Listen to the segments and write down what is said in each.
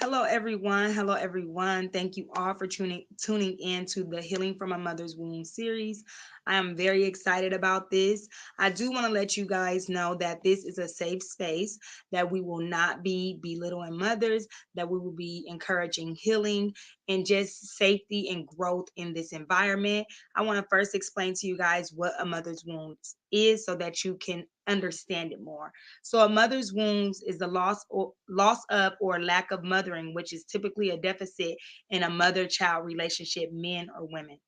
Hello, everyone. Hello, everyone. Thank you all for tuning in to the Healing from a Mother's Womb series. I am very excited about this. I do want to let you guys know that this is a safe space, that we will not be belittling mothers, that we will be encouraging healing and just safety and growth in this environment. I want to first explain to you guys what a mother's womb is so that you can understand it more. So a mother's wounds is the loss of or lack of mothering, which is typically a deficit in a mother-child relationship, men or women.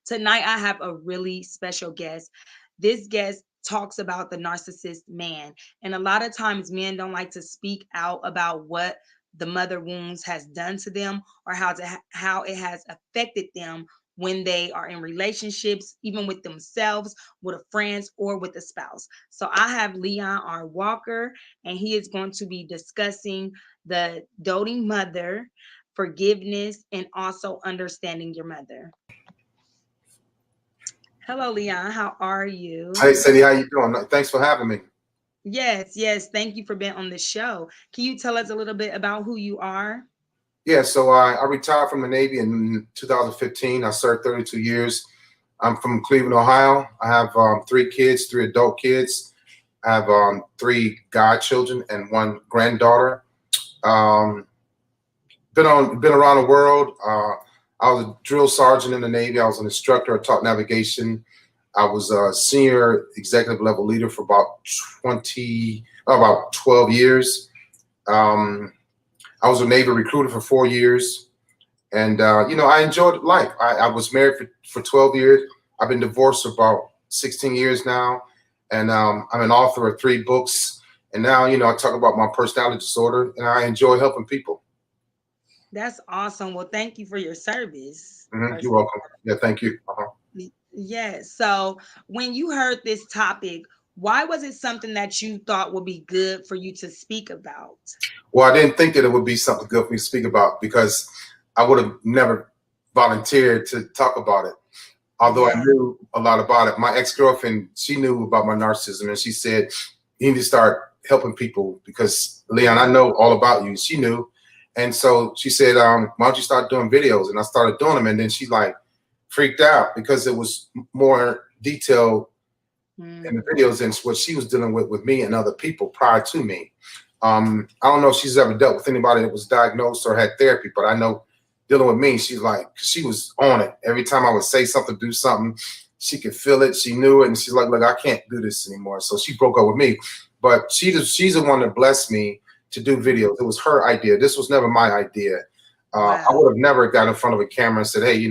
Tonight I have a really special guest. This guest talks about the narcissist man, and a lot of times men don't like to speak out about what the mother wounds has done to them or how it has affected them when they are in relationships, even with themselves, with a friends, or with a spouse. So I have Leon R. Walker, and he is going to be discussing the doting mother, forgiveness, and also understanding your mother. Hello, Leon. How are you? Hey, Sadie, how you doing? Thanks for having me. Yes, yes. Thank you for being on the show. Can you tell us a little bit about who you are? Yeah, so I retired from the Navy in 2015. I served 32 years. I'm from Cleveland, Ohio. I have three kids, three adult kids. I have three godchildren and one granddaughter. Um, been around the world. I was a drill sergeant in the Navy. I was an instructor. I taught navigation. I was a senior executive level leader for about 12 years. Um, I was a Navy recruiter for 4 years, and I enjoyed life. I was married for 12 years. I've been divorced for about 16 years now, and I'm an author of three books. And now, I talk about my personality disorder, and I enjoy helping people. That's awesome. Well, thank you for your service, You're first of welcome. Yeah, thank you. all. Yes. So, when you heard this topic, why was it something that you thought would be good for you to speak about? Well, I didn't think that it would be something good for me to speak about because I would have never volunteered to talk about it. Although I Yeah. knew a lot about it. My ex-girlfriend, she knew about my narcissism, and she said, you need to start helping people because, Leon, I know all about you. She knew. And so she said, why don't you start doing videos? And I started doing them. And then she like freaked out because it was more detailed in the Mm. videos than what she was dealing with me and other people prior to me. I don't know if she's ever dealt with anybody that was diagnosed or had therapy, but I know dealing with me, she's like, she was on it. Every time I would say something, do something, she could feel it. She knew it. And she's like, look, I can't do this anymore. So she broke up with me. But she's the one that blessed me to do videos. It was her idea. This was never my idea. I Wow. would have never got in front of a camera and said, hey,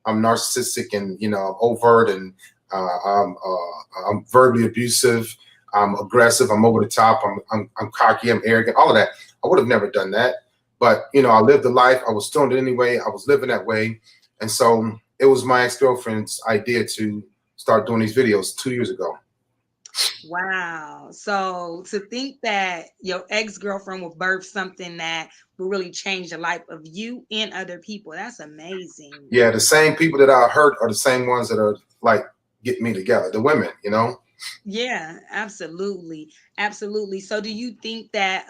I'm narcissistic and, overt and I'm verbally abusive. I'm aggressive. I'm over the top. I'm cocky. I'm arrogant. All of that. I would have never done that. But I lived the life. I was doing it anyway. I was living that way, and so it was my ex-girlfriend's idea to start doing these videos 2 years ago. Wow. So to think that your ex-girlfriend will birth something that will really change the life of you and other people, that's amazing. Yeah, the same people that I hurt are the same ones that are like getting me together. The women. Yeah, absolutely. Absolutely. So do you think that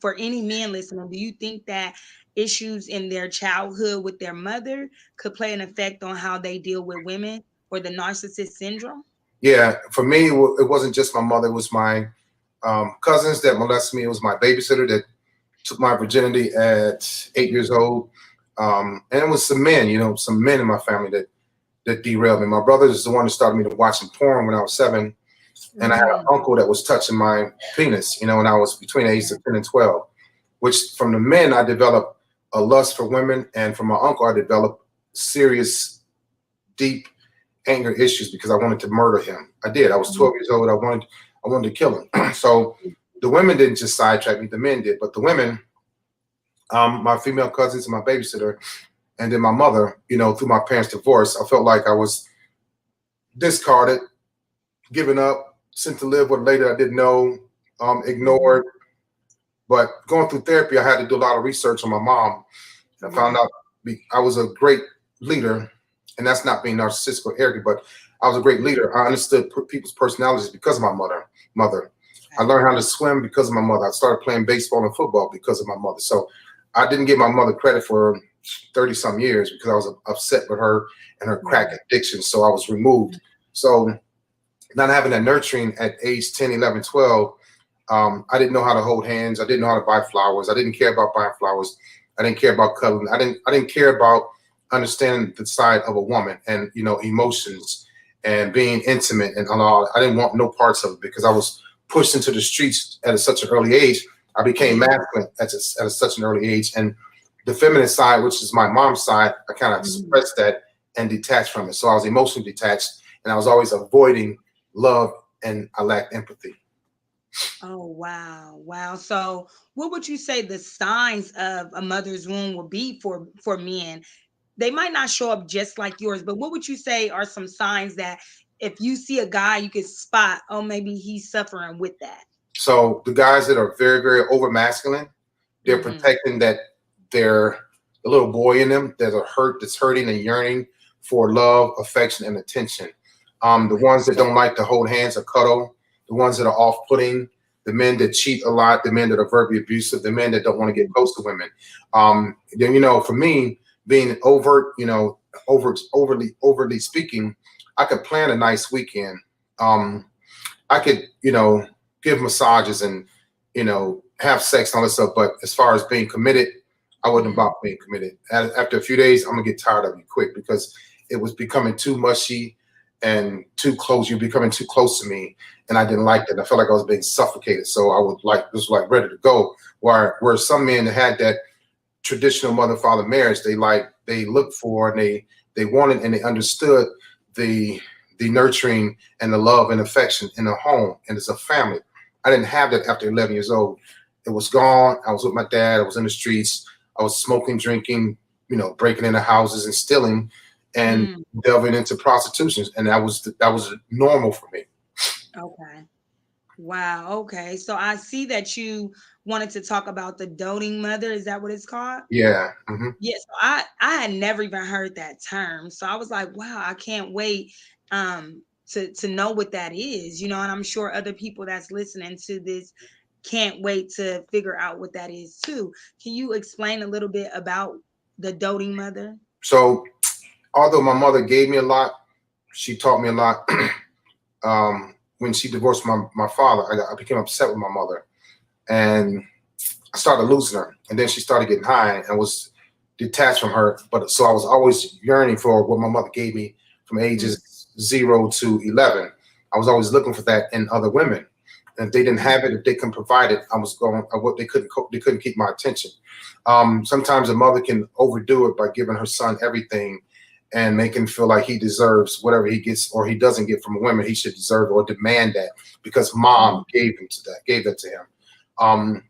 for any men listening, do you think that issues in their childhood with their mother could play an effect on how they deal with women or the narcissist syndrome? Yeah, for me, it wasn't just my mother. It was my cousins that molested me. It was my babysitter that took my virginity at 8 years old. And it was some men in my family that derailed me. My brother is the one that started me to watching porn when I was 7. And I had an Mm, uncle that was touching my penis, when I was between the ages of 10 and 12, which from the men, I developed a lust for women. And from my uncle, I developed serious, deep anger issues because I wanted to murder him. I did. I was mm, 12 years old. I wanted to kill him. So the women didn't just sidetrack me, the men did. But the women, my female cousins and my babysitter, and then my mother, through my parents' divorce, I felt like I was discarded, given up, sent to live with a lady I didn't know, mm. ignored. But going through therapy, I had to do a lot of research on my mom. And I found Yeah. out I was a great leader, and that's not being narcissistic or arrogant, but I was a great leader. I understood people's personalities because of my mother. I learned how to swim because of my mother. I started playing baseball and football because of my mother. So I didn't give my mother credit for 30 some years because I was upset with her and her crack addiction. So I was removed. So not having that nurturing at age 10, 11, 12, I didn't know how to hold hands. I didn't know how to buy flowers. I didn't care about buying flowers. I didn't care about cuddling. I didn't care about understanding the side of a woman and, you know, emotions and being intimate and all. I didn't want no parts of it because I was pushed into the streets at such an early age. I became masculine at such an early age. And the feminine side, which is my mom's side, I kind of suppressed that and detached from it. So I was emotionally detached and I was always avoiding love and I lacked empathy. Oh, wow. Wow. So what would you say the signs of a mother's wound will be for men? They might not show up just like yours, but what would you say are some signs that if you see a guy, you could spot, oh, maybe he's suffering with that? So the guys that are very, very over masculine, they're Mhm. protecting that they're the little boy in them that are that's hurting and yearning for love, affection, and attention. The Okay. ones that don't like to hold hands or cuddle, the ones that are off-putting, the men that cheat a lot, the men that are verbally abusive, the men that don't want to get close to women. Then, you know, for me, being overt, you know, overly speaking, I could plan a nice weekend. Um, I could, you know, give massages and, you know, have sex and all this stuff. But as far as being committed, I wasn't Mhm. about being committed. After a few days, I'm gonna get tired of you quick because it was becoming too mushy and too close. You're becoming too close to me, and I didn't like that. I felt like I was being suffocated. So I would like this was like ready to go. Where some men that had that traditional mother father marriage, they looked for and they wanted and they understood the nurturing and the love and affection in a home and as a family. I didn't have that after 11 years old. It was gone. I was with my dad. I was in the streets. I was smoking, drinking, you know, breaking into houses and stealing and Mm, delving into prostitution. And that was normal for me. okay. Wow. Okay. So I see that you wanted to talk about the doting mother. Is that what it's called? Yeah. Hmm. Yes, I had never even heard that term. So I was like, wow, I can't wait to know what that is, you know, and I'm sure other people that's listening to this can't wait to figure out what that is too. Can you explain a little bit about the doting mother? So although my mother gave me a lot, she taught me a lot. When she divorced my father, I became upset with my mother and I started losing her. And then she started getting high and was detached from her. But so I was always yearning for what my mother gave me from Mm, ages 0 to 11. I was always looking for that in other women. And if they didn't mm, have it, if they couldn't provide it, I was going. What they couldn't keep my attention. Sometimes a mother can overdo it by giving her son everything and make him feel like he deserves whatever he gets or he doesn't get from a woman. He should deserve or demand that because mom mm, gave that to him. Um,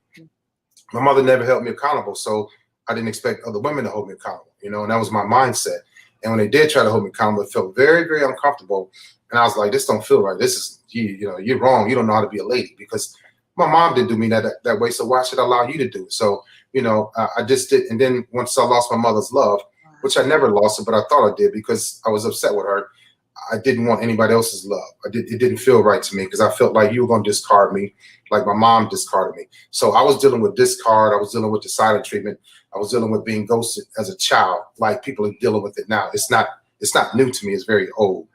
my mother never held me accountable, so I didn't expect other women to hold me accountable, you know, and that was my mindset. And when they did try to hold me accountable, it felt very, very uncomfortable. And I was like, this don't feel right. This is you know, you're wrong. You don't know how to be a lady because my mom didn't do me that way. So why should I allow you to do it? So, you know, I just did. And then once I lost my mother's love, which I never lost it, but I thought I did because I was upset with her. I didn't want anybody else's love. It didn't feel right to me because I felt like you were going to discard me, like my mom discarded me. So I was dealing with discard. I was dealing with the silent treatment. I was dealing with being ghosted as a child, like people are dealing with it now. It's not new to me. It's very old.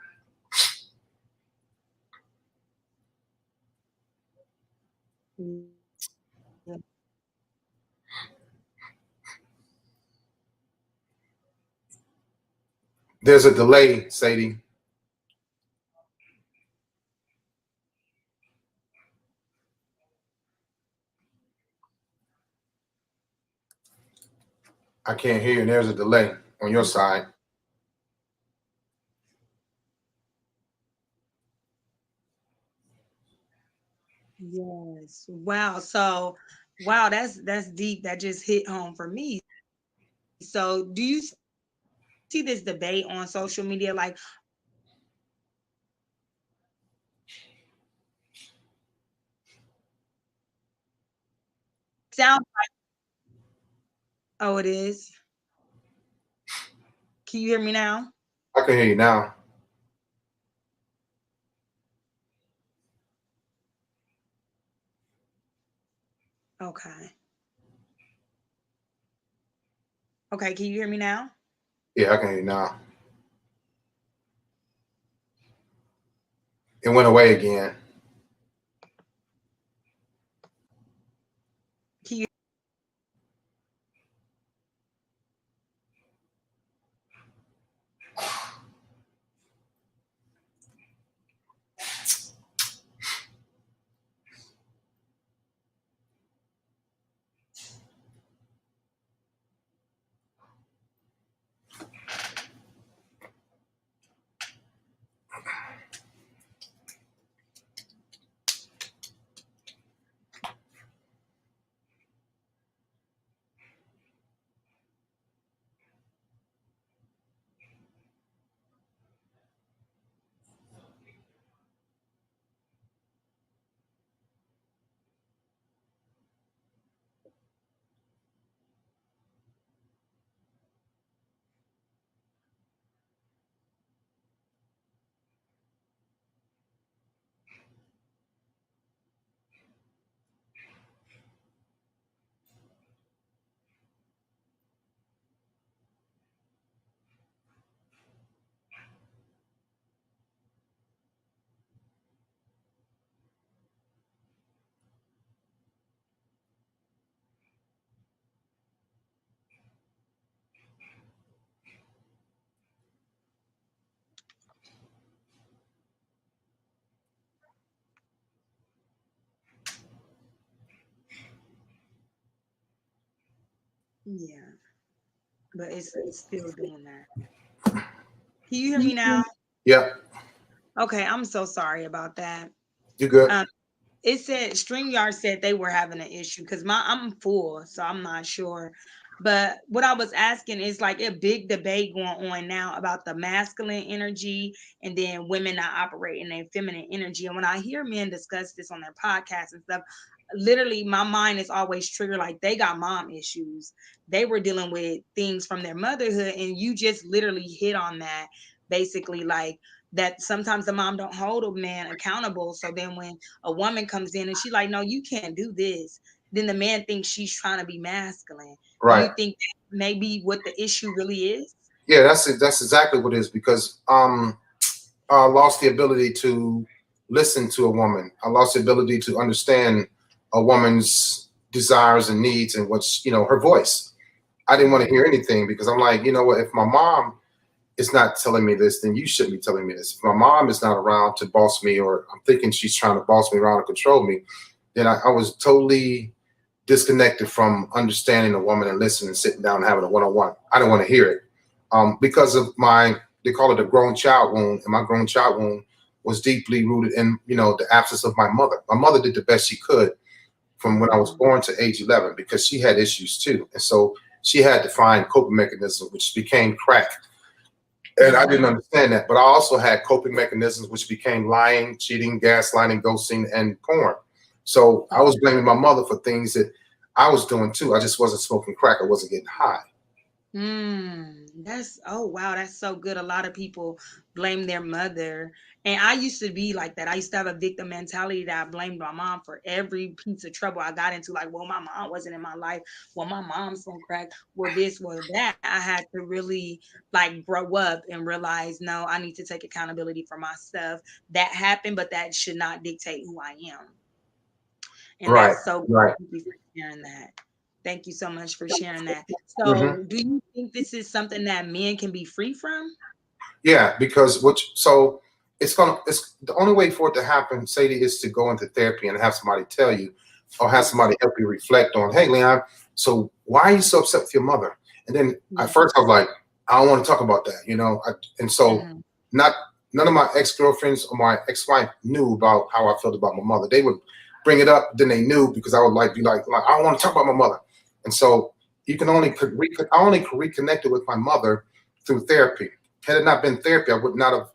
mm. There's a delay, Sadie. I can't hear you. And there's a delay on your side. Yes. Wow. So, wow, that's deep. That just hit home for me. So, do you see this debate on social media? Like, sound. Oh, it is. Can you hear me now? I can hear you now. Okay. Okay, can you hear me now? Yeah, I can hear you now. It went away again. Can you Yeah, but it's still doing that. Can you hear me now? Yep, Okay, I'm so sorry about that. you good. Um, it said StreamYard said they were having an issue because I'm full, so I'm not sure. But what I was asking is like a big debate going on now about the masculine energy and then women not operating their feminine energy. And when I hear men discuss this on their podcasts and stuff, literally my mind is always triggered like they got mom issues. They were dealing with things from their motherhood, and you just literally hit on that basically like that sometimes the mom don't hold a man accountable. So then when a woman comes in and she like, no, you can't do this, then the man thinks she's trying to be masculine. Do you Right. think that may be what the issue really is? Yeah, that's it. That's exactly what it is because I lost the ability to listen to a woman. I lost the ability to understand a woman's desires and needs and what's, her voice. I didn't want to hear anything because I'm like, you know what, if my mom is not telling me this, then you shouldn't be telling me this. If my mom is not around to boss me, or I'm thinking she's trying to boss me around and control me, then I was totally disconnected from understanding a woman and listening and sitting down and having a one-on-one. I didn't want to hear it because of they call it a grown child wound, and my grown child wound was deeply rooted in, the absence of my mother. My mother did the best she could from when I was born to age 11 because she had issues too. And so she had to find coping mechanisms, which became crack. And I didn't understand that. But I also had coping mechanisms, which became lying, cheating, gaslighting, ghosting, and porn. So I was blaming my mother for things that I was doing too. I just wasn't smoking crack. I wasn't getting high. That's oh wow, that's so good. A lot of people blame their mother. And I used to be like that. I used to have a victim mentality that I blamed my mom for every piece of trouble I got into. Like, well, my mom wasn't in my life. Well, my mom's on crack. Well, this, well, that. I had to really like grow up and realize, no, I need to take accountability for my stuff. That happened, but that should not dictate who I am. And Right, that's so right. thank you for sharing that. Thank you so much for sharing that. Hmm. So, do you think this is something that men can be free from? Yeah, because so it's the only way for it to happen, Sadie, is to go into therapy and have somebody tell you, or have Yes. somebody help you reflect on, hey, Leon, so why are you so upset with your mother? And then at Yeah. first I was like, I don't want to talk about that, and so Mhm. not none of my ex-girlfriends or my ex-wife knew about how I felt about my mother. They would bring it up, then they knew because I would be like I don't want to talk about my mother. And so you can only I only reconnected with my mother through therapy. Had it not been therapy, I would not have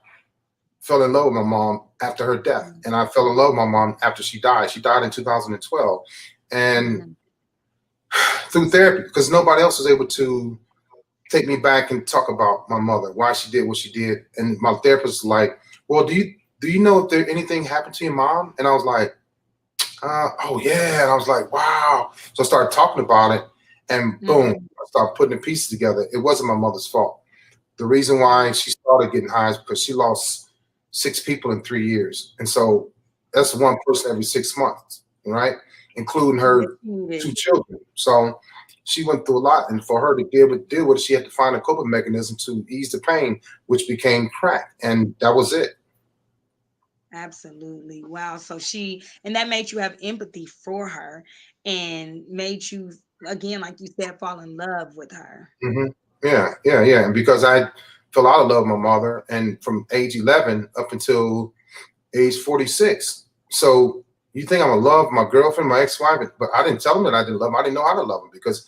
fell in love with my mom after her death. Mhm. And I fell in love with my mom after she died. She died in 2012. And Mhm. through therapy, because nobody else was able to take me back and talk about my mother, why she did what she did. And my therapist was like, well, do you know if there anything happened to your mom? And I was like, Oh yeah. And I was like, wow. So I started talking about it, and boom, Mhm. I started putting the pieces together. It wasn't my mother's fault. The reason why she started getting high is because she lost 6 people in 3 years. And so that's one person every 6 months, right? Including Yes, her you two did. children. So she went through a lot. And for her to be able to deal with it, she had to find a coping mechanism to ease the pain, which became crack. And that was it. Absolutely. Wow. So and that made you have empathy for her and made you, again, like you said, fall in love with her. Hmm. Yeah, yeah, yeah. And because I fell out of love with my mother, and from age 11 up until age 46. So you think I'm gonna love my girlfriend, my ex-wife, but I didn't tell them that I didn't love them. I didn't know how to love them because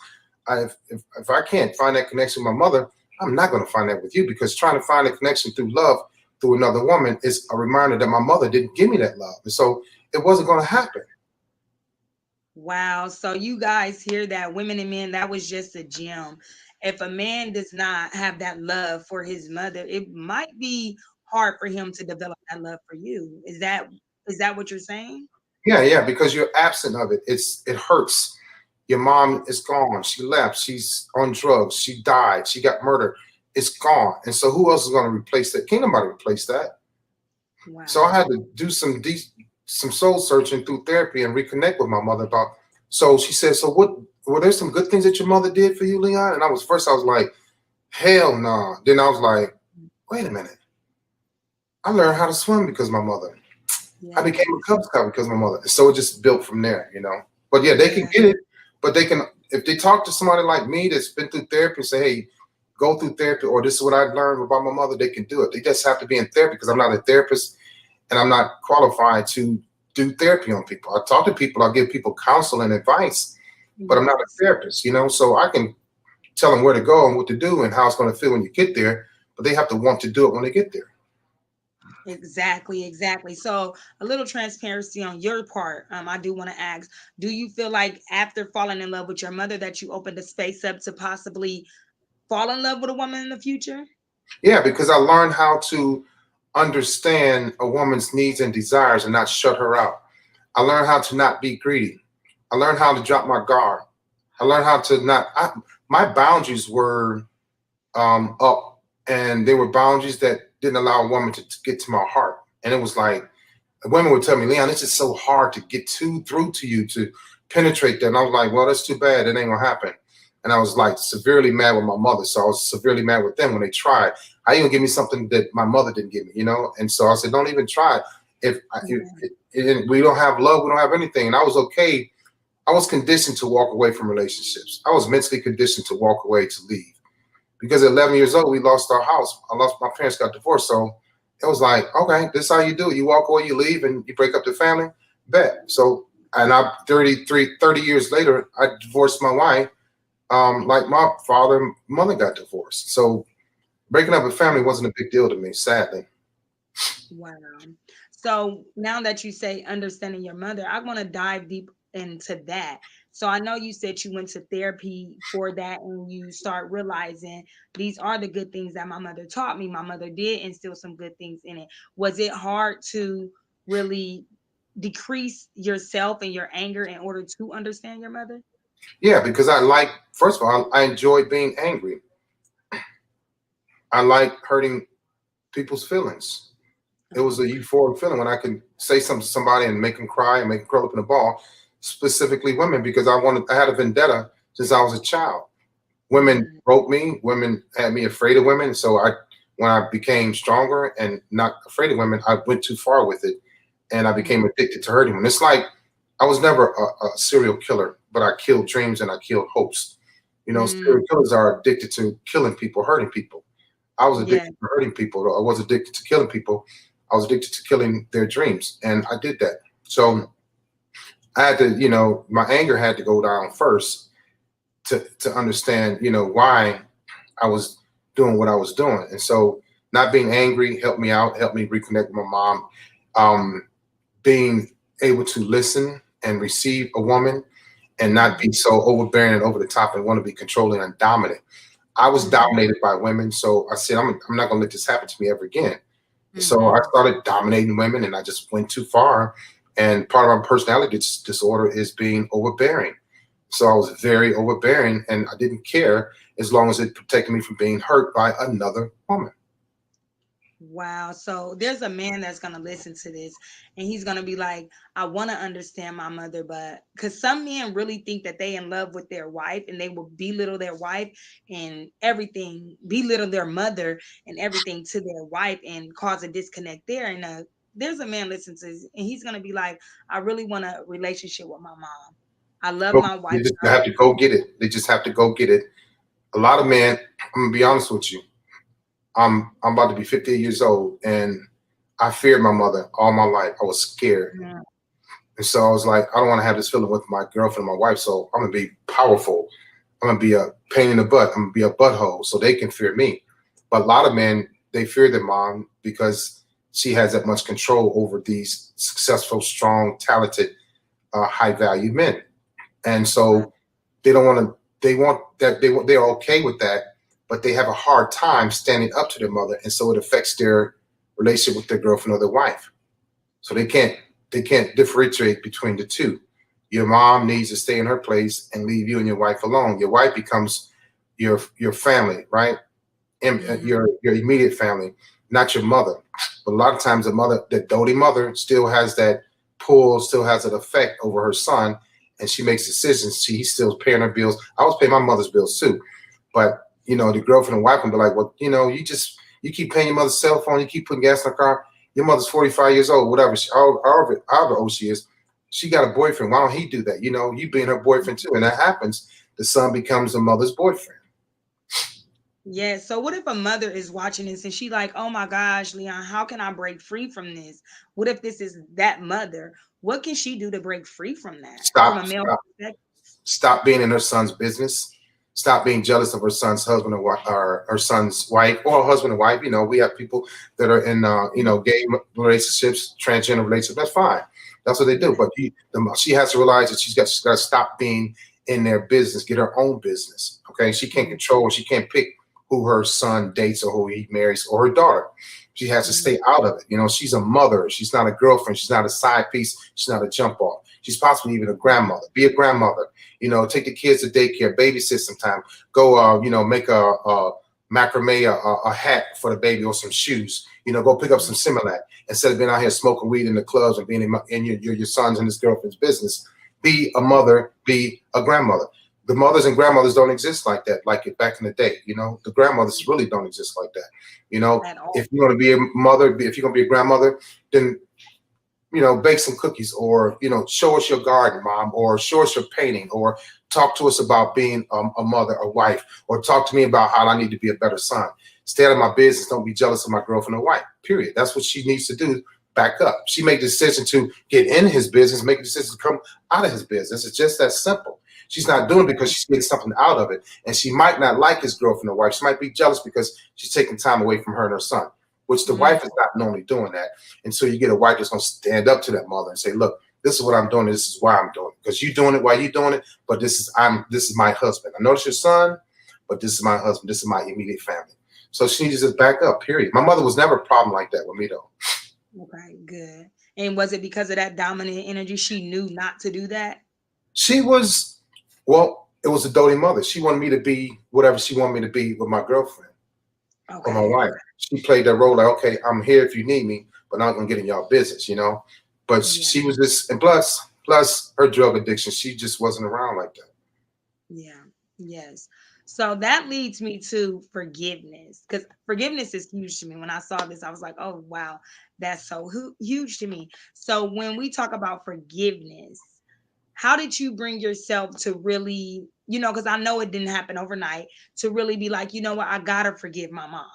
if I can't find that connection with my mother, I'm not gonna find that with you, because trying to find a connection through love through another woman is a reminder that my mother didn't give me that love. And so it wasn't gonna happen. Wow. So you guys hear that, women and men, that was just a gem. If a man does not have that love for his mother, it might be hard for him to develop that love for you. Is that what you're saying? Yeah, yeah, because you're absent of it. It hurts. Your mom is gone. She left. She's on drugs. She died. She got murdered. It's gone. And so who else is going to replace that? Can't nobody replace that. So I Wow. had to do some soul searching through therapy and reconnect with my mother about. So she said, "So what? Were there some good things that your mother did for you, Leon?" And I was like, "Hell no." Nah. Then I was like, "Wait a minute. I learned how to swim because of my mother. I became a Yes. Cub Scout because of my mother." So it just built from there. But yeah, they can Yeah. get it. But they can, if they talk to somebody like me that's been through therapy and say, "Hey, go through therapy," or "This is what I learned about my mother," they can do it. They just have to be in therapy, because I'm not a therapist and I'm not qualified to do therapy on people. I talk to people, I give people counsel and advice, but I'm not a Yes. therapist. So I can tell them where to go and what to do and how it's going to feel when you get there, but they have to want to do it when they get there. Exactly, exactly. So, a little transparency on your part. I do want to ask, do you feel like after falling in love with your mother that you opened the space up to possibly fall in love with a woman in the future? Yeah, because I learned how to understand a woman's needs and desires and not shut her out. I learned how to not be greedy. I learned how to drop my guard. I learned how to not. My boundaries were up, and they were boundaries that didn't allow a woman to get to my heart. And it was like women would tell me, "Leon, it's just so hard to get through to you, to penetrate that." And I was like, "Well, that's too bad. It ain't gonna happen." And I was like severely mad with my mother. So I was severely mad with them when they tried. I even give me something that my mother didn't give me. And so I said, "Don't even try. If we don't have love, we don't have anything." And I was okay. I was conditioned to walk away from relationships. I was mentally conditioned to walk away, to leave, because at 11 years old, we lost our house. My parents got divorced. So it was like, okay, this is how you do it. You walk away, you leave, and you break up the family. Bet. So, and 30 years later, I divorced my wife. Like my father and mother got divorced. So breaking up a family wasn't a big deal to me, sadly. Wow. So now that you say understanding your mother, I want to dive deep into that. So I know you said you went to therapy for that and you start realizing these are the good things that my mother taught me. My mother did instill some good things in it. Was it hard to really decrease yourself and your anger in order to understand your mother? Yeah, because first of all, I enjoy being angry. I like hurting people's feelings. It was a Okay. euphoric feeling when I could say something to somebody and make them cry and make them curl up in a ball, specifically women, because I had a vendetta since I was a child. Women Mm, broke me. Women had me afraid of women. So when I became stronger and not afraid of women, I went too far with it, and I became mm, addicted to hurting women. It's like I was never a serial killer, but I killed dreams and I killed hopes. mm, Serial killers are addicted to killing people, hurting people. I was yeah. addicted to hurting people. I was addicted to killing people. I was addicted to killing their dreams, and I did that. So I had to, my anger had to go down first to understand, why I was doing what I was doing. And so not being angry helped me out, helped me reconnect with my mom. Um, Being able to listen and receive a woman and not be Mhm, so overbearing and over the top and want to be controlling and dominant. I was mhm, dominated by women, so I said, I'm not going to let this happen to me ever again. So I mhm. started dominating women, and I just went too far. And part of my personality disorder is being overbearing. So I was very overbearing, and I didn't care as long as it protected me from being hurt by another woman. Wow. So there's a man that's going to listen to this and he's going to be like, I want to understand my mother, but because some men really think that they in love with their wife and they will belittle their wife and everything, belittle their mother and everything to their wife and cause a disconnect there. And there's a man listen to this and he's going to be like, I really want a relationship with my mom. I love So my wife. they just have to go get it. They just have to go get it. A lot of men, I'm gonna be honest with you. I'm about to be 50 years old, and I feared my mother all my life. I was scared, Yeah. and so I was like, I don't want to have this feeling with my girlfriend, and my wife. So I'm gonna be powerful. I'm gonna be a pain in the butt. I'm gonna be a butthole, so they can fear me. But a lot of men, they fear their mom because she has that much control over these successful, strong, talented, high value men, and so they don't want to. They want that. They're okay with that, but they have a hard time standing up to their mother, and so it affects their relationship with their girlfriend or their wife. So they can't differentiate between the two. Your mom needs to stay in her place and leave you and your wife alone. Your wife becomes your family, right? And Mhm. your immediate family, not your mother. But a lot of times the doting mother still has that pull, still has an effect over her son, and she makes decisions. He's still paying her bills. I was paying my mother's bills too. But the girlfriend and wife can be like, well, you keep paying your mother's cell phone, you keep putting gas in her car. Your mother's 45 years old, whatever, however old she is. She got a boyfriend. Why don't he do that? You being her boyfriend too, and that happens. The son becomes the mother's boyfriend. Yeah. So what if a mother is watching this and she like, oh my gosh, Leon, how can I break free from this? What if this is that mother? What can she do to break free from that? From a Stop, male stop, perspective? stop being in her son's business. Stop being jealous of her son's husband or her son's wife, or husband and wife. We have people that are in gay relationships, transgender relationships. That's fine. That's what they do. But she has to realize that she's got to stop being in their business, get her own business. Okay, she can't control. She can't pick who her son dates or who he marries or her daughter. She has to stay out of it. She's a mother. She's not a girlfriend. She's not a side piece. She's not a jump off. She's possibly even a grandmother. Be a grandmother. Take the kids to daycare, babysit sometime. Go, make a macrame, a hat for the baby or some shoes. Go pick up some Similac instead of being out here smoking weed in the clubs and being in your son's and his girlfriend's business. Be a mother. Be a grandmother. The mothers and grandmothers don't exist like that, like it back in the day. The grandmothers really don't exist like that. At all. If you're going to be a mother, if you're going to be a grandmother, then bake some cookies, or show us your garden, mom, or show us your painting, or talk to us about being a mother, a wife, or talk to me about how I need to be a better son. Stay out of my business. Don't be jealous of my girlfriend or wife. Period. That's what she needs to do. Back up. She made the decision to get in his business, make a decision to come out of his business. It's just that simple. She's not doing it because she's getting something out of it. And she might not like his girlfriend or wife. She might be jealous because she's taking time away from her and her son, which the wife is not normally doing that. And so you get a wife that's going to stand up to that mother and say, look, this is what I'm doing. This is why I'm doing it. Because you're doing it while you're doing it. But this is my husband. I know it's your son, but this is my husband. This is my immediate family. So she needs to just back up, period. My mother was never a problem like that with me, though. Okay, good. And was it because of that dominant energy she knew not to do that? It was a doting mother. She wanted me to be whatever she wanted me to be with my girlfriend or my Okay. wife. She played that role like, okay, I'm here if you need me, but I'm not gonna get in y'all business, But Yeah. she was just, and plus her drug addiction, she just wasn't around like that. Yeah. Yes. So that leads me to forgiveness because forgiveness is huge to me. When I saw this, I was like, oh, wow, that's so huge to me. So when we talk about forgiveness, how did you bring yourself to really, because I know it didn't happen overnight, to really be like, you know what, I gotta forgive my mom.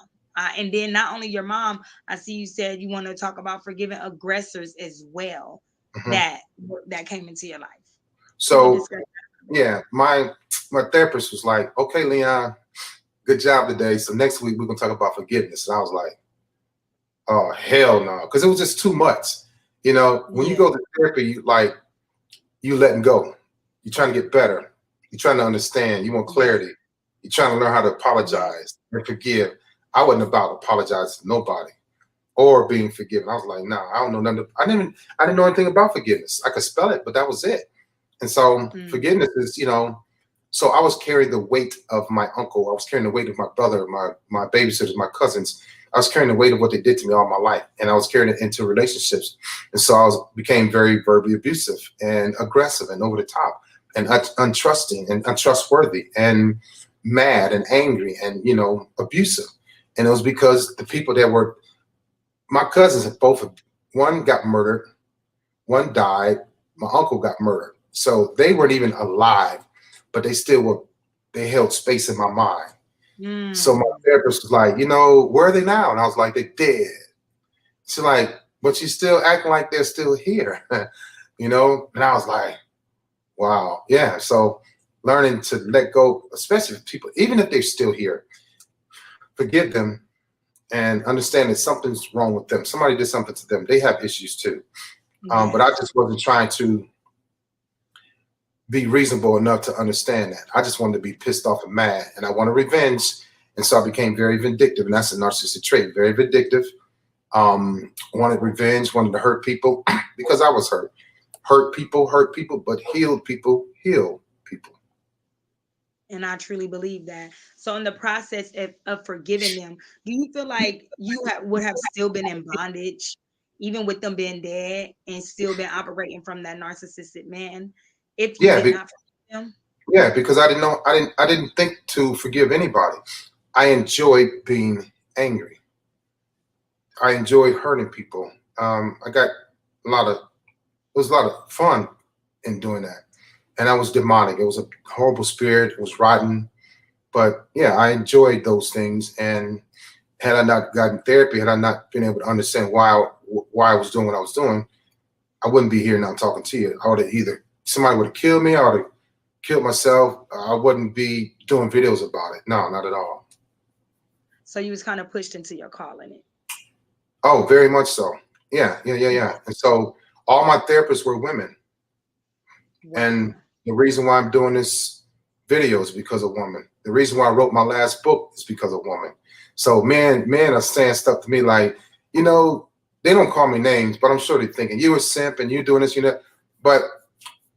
And then not only your mom, I see you said you want to talk about forgiving aggressors as well Mhm. that that came into your life. Can you So discuss yeah, my therapist was like, okay, Leon, good job today. So next week we're gonna talk about forgiveness. And I was like, oh hell no, because it was just too much. that? When you Yeah. go to therapy, you letting go. You're trying to get better. You're trying to understand. You want Yeah. clarity. You're trying to learn how to Yeah. apologize and forgive. I wasn't about apologizing to nobody. or being forgiven. I was like, nah, I don't know nothing. I didn't know anything about forgiveness. I could spell it, but that was it. And so Mm. forgiveness is, so I was carrying the weight of my uncle. I was carrying the weight of my brother, my babysitters, my cousins. I was carrying the weight of what they did to me all my life, and I was carrying it into relationships. And so became very verbally abusive and aggressive and over the top and untrusting and untrustworthy and mad and angry and abusive. And it was because the people that were my cousins had both, one got murdered, one died, my uncle got murdered. So they weren't even alive, but they still were, they held space in my mind. So my Mm. therapist was like, where are they now? And I was like, they dead. She's like, but you still acting like they're still here, And I was like, wow, yeah. So learning to let go, especially if people, even if they're still here, forgive them and understand that something's wrong with them. Somebody did something to them. They have issues too. But I Yes. just wasn't trying to be reasonable enough to understand that. I just wanted to be pissed off and mad, and I wanted revenge. And so I became very vindictive, and that's a narcissistic trait. Very vindictive. Wanted revenge, wanted to hurt people because I was hurt. Hurt people, but heal people. And I truly believe that. So, in the process of forgiving them, do you feel like you would have still been in bondage, even with them being dead, and still been operating from that narcissistic man, if you Yeah, did not forgive them? yeah, because I didn't know, I didn't think to forgive anybody. I enjoyed being angry. I enjoyed hurting people. I got a lot of, it was a lot of fun in doing that. And I was demonic. It was a horrible spirit. It was rotten. But yeah, I enjoyed those things. And had I not gotten therapy, had I not been able to understand why I was doing what I was doing, I wouldn't be here now talking to you. I would have either somebody would have killed me, I would have killed myself. I wouldn't be doing videos about it. No, not at all. So you was kind of pushed into your calling it. Oh, very much so. Yeah. And so all my therapists were women. And Wow. the reason why I'm doing this video is because of women. The reason why I wrote my last book is because of women. So men are saying stuff to me like, they don't call me names, but I'm sure they're thinking you a simp and you doing this, But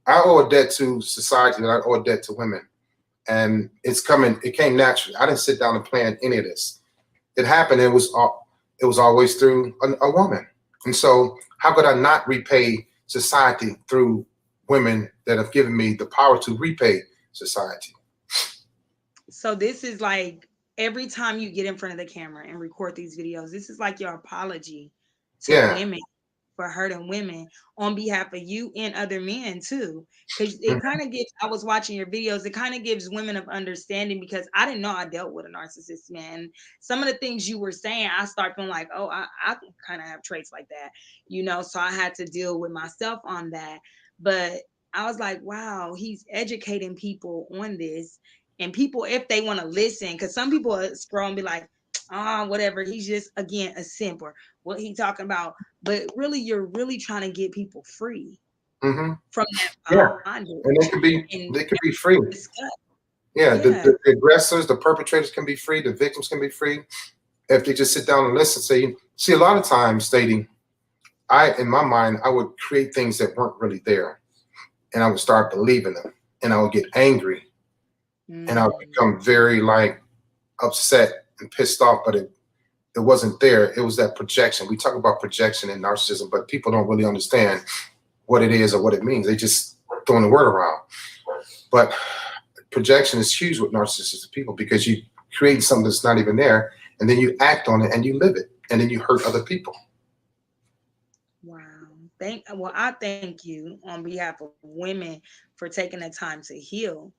I owe a debt to society, and I owe a debt to women. And it came naturally. I didn't sit down and plan any of this. It happened. It was always through a woman. And so how could I not repay society through women that have given me the power to repay society? So this is like every time you get in front of the camera and record these videos, this is like your apology to Yeah. women for hurting women on behalf of you and other men too. Because it Mhm. kind of gives, I was watching your videos, it kind of gives women of understanding because I didn't know I dealt with a narcissist, man. Some of the things you were saying, I start feeling like, oh, I kind of have traits like that, so I had to deal with myself on that. But I was like, wow, he's educating people on this. And people, if they want to listen, because some people scroll and be like, whatever, he's just again a simp or what he talking about. But really, you're really trying to get people free Mhm. from that Yeah. And bondage and they can be free. discuss. Yeah. Yeah. The aggressors, the perpetrators can be free. The victims can be free if they just sit down and listen. Say, see, a lot of times stating, in my mind, I would create things that weren't really there, and I would start believing them, and I would get angry, and I would Mm. become very like upset and pissed off, but it wasn't there. It was that projection. We talk about projection and narcissism, but people don't really understand what it is or what it means. They just throwing the word around. But projection is huge with narcissistic people because you create something that's not even there, and then you act on it and you live it, and then you hurt other people. Wow. I thank you on behalf of women for taking the time to heal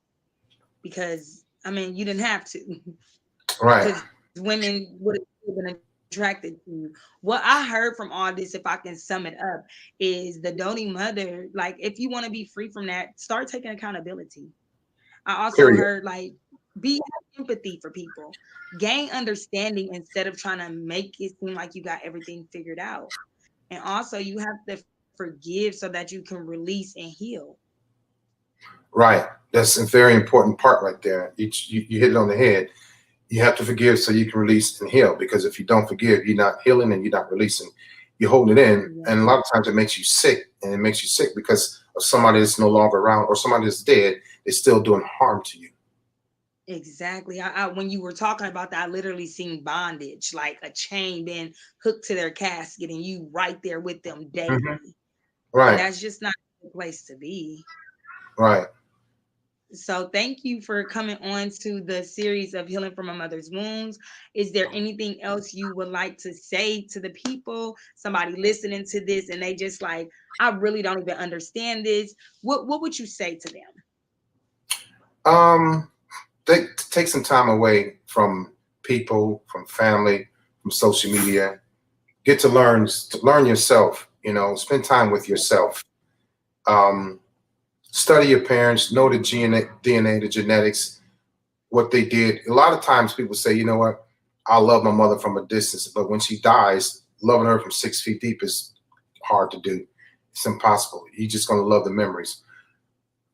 because I mean you didn't have to. Right. Because women would have been attracted to. What I heard from all this, if I can sum it up, is the doting mother. Like, if you want to be free from that, start taking accountability. I also Period. heard like be have empathy for people, gain understanding instead of trying to make it seem like you got everything figured out. And also, you have to forgive so that you can release and heal. Right. That's a very important part right there. You hit it on the head. You have to forgive so you can release and heal. Because if you don't forgive, you're not healing and you're not releasing. You're holding it in, Yeah, and a lot of times it makes you sick, and it makes you sick because of somebody that's no longer around or somebody that's dead. They're still doing harm to you. exactly. When you were talking about that, I literally seen bondage, like a chain being hooked to their casket, and you right there with them Hmm. daily, and Right, that's just not a good place to be. right. So thank you for coming on to the series of Healing from a Mother's Wounds. Is there anything else you would like to say to the people? Somebody listening to this and they just like, I really don't even understand this. What would you say to them? Um, take some time away from people, from family, from social media. Get to learn yourself. You know, spend time with yourself. Um, Study your parents. Know the DNA, the genetics, what they did. A lot of times people say, you know what, I love my mother from a distance, but when she dies, loving her from 6 feet deep is hard to do. It's impossible. You're just going to love the memories.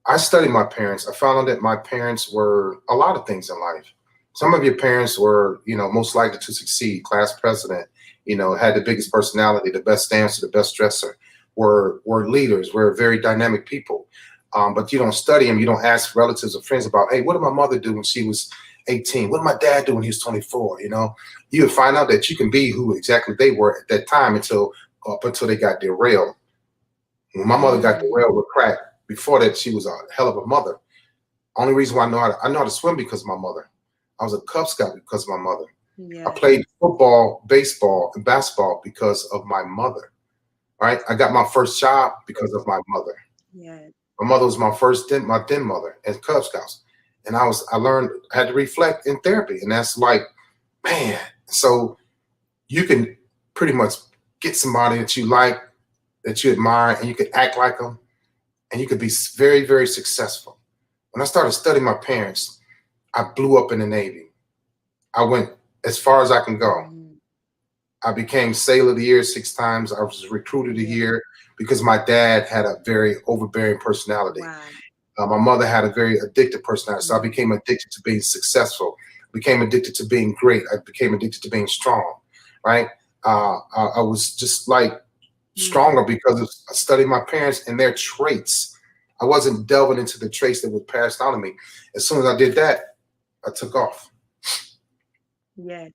I studied my parents. I found out that my parents were a lot of things in life. Some of your parents were, you know, most likely to succeed, class president, you know, had the biggest personality, the best dancer, the best dresser, were leaders, were very dynamic people. But you don't study them. You don't ask relatives or friends about, hey, what did my mother do when she was 18? What did my dad do when he was 24? You know, you would find out that you can be who exactly they were at that time until up until they got derailed. When my mother got Mm, derailed with crack, before that, she was a hell of a mother. Only reason why I know how to swim because of my mother. I was a Cub Scout because of my mother. I yeah, played football, baseball, and basketball because of my mother. All right. I got my first job because of my mother. yeah, My mother was my den mother as Cub Scouts. And I learned, I had to reflect in therapy. And that's like, man, so you can pretty much get somebody that you like, that you admire, and you can act like them, and you could be very, very successful. When I started studying my parents, I blew up in the Navy. I went as far as I can go. mhm, I became Sailor of the Year 6 times. I was recruited a yeah. year because my dad had a very overbearing personality. Wow. My mother had a very addictive personality. So I Mm, became addicted to being successful, became addicted to being great. I became addicted to being strong, right? I was just like mm. stronger because of studying my parents and their traits. I wasn't delving into the traits that were passed on to me. As soon as I did that, I took off. Yeah.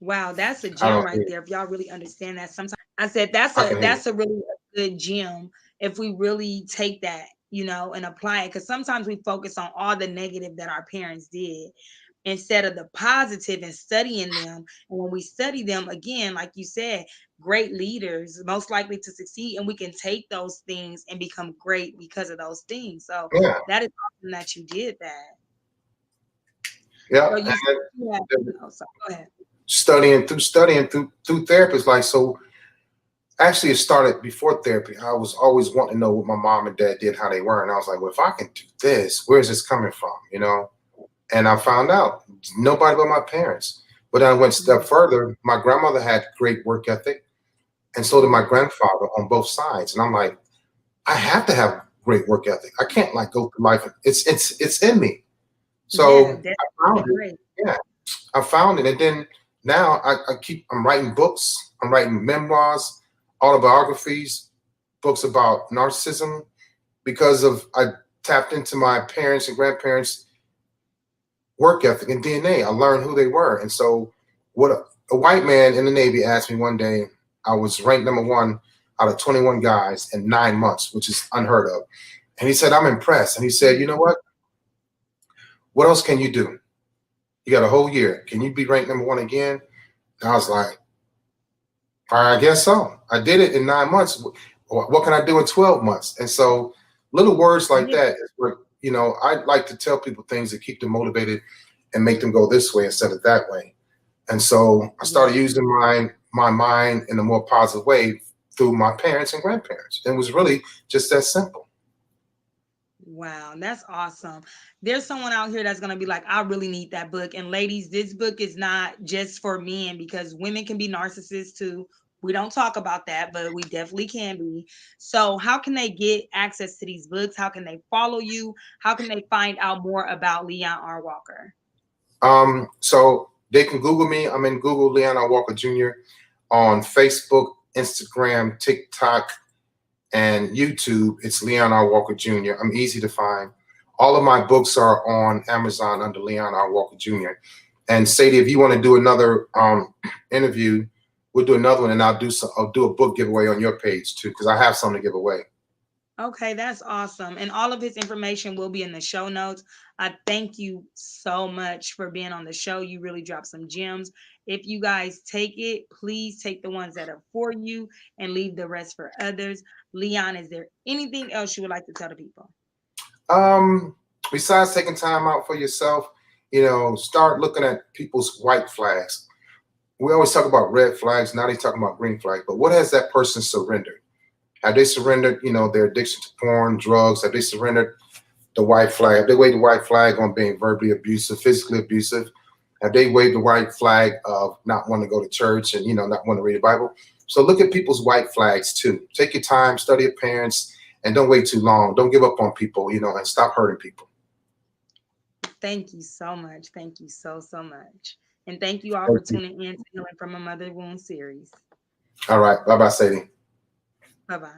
Wow, that's a I gem don't. right there. If y'all really understand that, sometimes I said that's I a can hear you. that's a really good gem if we really take that, and apply it. Because sometimes we focus on all the negative that our parents did instead of the positive and studying them. And when we study them again, like you said, great leaders, most likely to succeed, and we can take those things and become great because of those things. So Yeah, that is awesome that you did that. yeah. So you said And you had, then oh, sorry, go ahead. studying through therapy is like so. Actually, it started before therapy. I was always wanting to know what my mom and dad did, how they were, and I was like, well, if I can do this, where's this coming from? You know. And I found out nobody but my parents. But I went a step Mm, further. My grandmother had great work ethic, and so did my mm. grandfather on both sides. And I'm like, I have to have great work ethic. I can't like go through life. It's in me. Yeah, So that's I found it. great. Yeah, I found it, and then now I'm writing books. I'm writing memoirs, autobiographies, books about narcissism because of I tapped into my parents and grandparents' work ethic and DNA. I learned who they were, and so what a white man in the Navy asked me one day. I was ranked number one out of 21 guys in 9 months, which is unheard of. And he said, "I'm impressed." And he said, "You know Mhm. what? What else can you do? You got a whole year. Can you be ranked number one again?" And I was like, I guess so. I did it in 9 months. What can I do in 12 months? And so little words like Yeah, that is what, I like to tell people things that keep them motivated and make them go this way instead of that way. And so I started yeah. using my mind in a more positive way through my parents and grandparents. And it was really just that simple. Wow, that's awesome. There's someone out here that's gonna be like, I really need that book. And ladies, this book is not just for men because women can be narcissists too. We don't talk about that, but we definitely can be. So, how can they get access to these books? How can they follow you? How can they find out more about Leon R. Walker? So they can Google me. I'm in Google Leon R. Walker Jr. on Facebook, Instagram, TikTok, and YouTube. It's Leon R. Walker Jr. I'm easy to find. All of my books are on Amazon under Leon R. Walker Jr. And Sadie, if you want to do another interview, we'll do another one, and I'll do a book giveaway on your page too, because I have something to give away. Okay, that's awesome. And all of his information will be in the show notes. I thank you so much for being on the show. You really dropped some gems. If you guys take it, please take the ones that are for you and leave the rest for others. Leon, is there anything else you would like to tell the people? Besides taking time out for yourself, start looking at people's white flags. We always talk about red flags. Now they're talking about green flags. But what has that person surrendered? Have they surrendered, their addiction to porn, drugs? Have they surrendered the white flag? Have they waved the white flag on being verbally abusive, physically abusive? Have they waved the white flag of not wanting to go to church and, not wanting to read the Bible? So look at people's white flags too. Take your time, study your parents, and don't wait too long. Don't give up on people, and stop hurting people. Thank you so much. Thank you so much. And thank you all for tuning in to Healing from a Mother's Wound series. All right. Bye-bye, Sadie. Bye-bye.